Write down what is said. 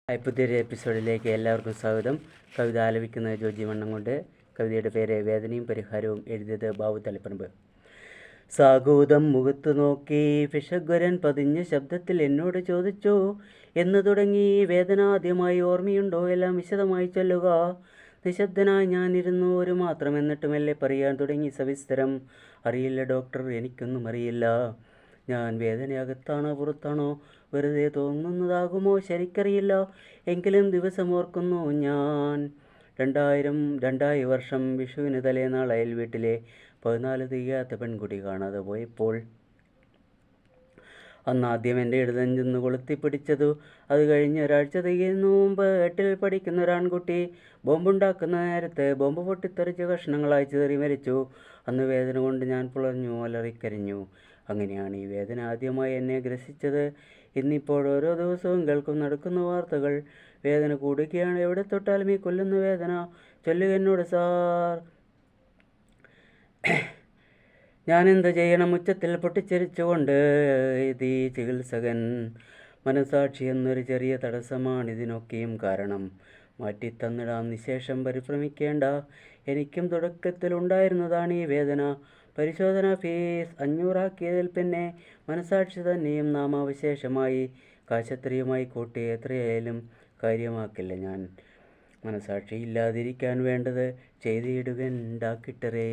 പുതിയൊരു എപ്പിസോഡിലേക്ക് എല്ലാവർക്കും സ്വാഗതം. കവിത ആലപിക്കുന്നത് ജോജി വണ്ണംകൊണ്ട്. കവിതയുടെ പേര് വേദനയും പരിഹാരവും. എഴുതിയത് ബാബു തളിപ്പറമ്പ്. സാഗൂതം മുഖത്തു നോക്കി ഫിഷഗ്വരൻ പതിഞ്ഞ ശബ്ദത്തിൽ എന്നോട് ചോദിച്ചു, എന്ന് തുടങ്ങി വേദന ആദ്യമായി ഓർമ്മയുണ്ടോ? എല്ലാം വിശദമായി ചൊല്ലുക. നിശബ്ദനായി ഞാനിരുന്നു. ഒരു മാത്രം എന്നിട്ട് മെല്ലെ പറയാൻ തുടങ്ങി സവിസ്തരം. അറിയില്ല ഡോക്ടർ, എനിക്കൊന്നും അറിയില്ല. ഞാൻ വേദനയകത്താണോ പുറത്താണോ വെറുതെ തോന്നുന്നതാകുമോ ശരിക്കറിയില്ല. എങ്കിലും ദിവസം ഓർക്കുന്നു ഞാൻ. 2000 വർഷം വിഷുവിന് തലേനാൾ അയൽ വീട്ടിലെ 14 തികയാത്ത പെൺകുട്ടി കാണാതെ പോയപ്പോൾ അന്നാദ്യം എൻ്റെ ഇടതെഞ്ചെന്ന് കൊളുത്തിപ്പിടിച്ചതു. അത് കഴിഞ്ഞ് ഒരാഴ്ച തികയുന്നു മുമ്പ് 8ൽ പഠിക്കുന്ന ഒരാൺകുട്ടി ബോംബുണ്ടാക്കുന്ന നേരത്ത് ബോംബ് പൊട്ടിത്തെറിച്ച് കഷ്ണങ്ങളായി ചിതറി മരിച്ചു. അന്ന് വേദന കൊണ്ട് ഞാൻ പുളഞ്ഞു അലറിക്കരിഞ്ഞു. അങ്ങനെയാണ് ഈ വേദന ആദ്യമായി എന്നെ ഗ്രസിച്ചത്. ഇന്നിപ്പോൾ ഓരോ ദിവസവും കേൾക്കും നടക്കുന്ന വാർത്തകൾ. വേദന കൂടുകയാണ്. എവിടെ തൊട്ടാലും ഈ കൊല്ലുന്ന വേദന. ചൊല്ലുക എന്നോട് സാർ. ഞാനെന്ത് ചെയ്യണം? ഉച്ചത്തിൽ പൊട്ടിച്ചിരിച്ചുകൊണ്ട് ഈ ചികിത്സകൻ. മനസാക്ഷി എന്നൊരു ചെറിയ തടസ്സമാണിതിനൊക്കെയും കാരണം. മാറ്റിത്തന്നിടാം, നിശേഷം പരിഭ്രമിക്കേണ്ട. എനിക്കും തുടക്കത്തിലുണ്ടായിരുന്നതാണ് ഈ വേദന. പരിശോധനാ ഫീസ് 500 ആക്കിയതിൽ പിന്നെ മനസാക്ഷി തന്നെയും നാമാവശേഷമായി. കാശത്രയുമായി കൂട്ടി എത്രയായാലും കാര്യമാക്കില്ല ഞാൻ. മനസാക്ഷി ഇല്ലാതിരിക്കാൻ വേണ്ടത് ചെയ്തിടുകൻ ഡാക്കിട്ടറേ.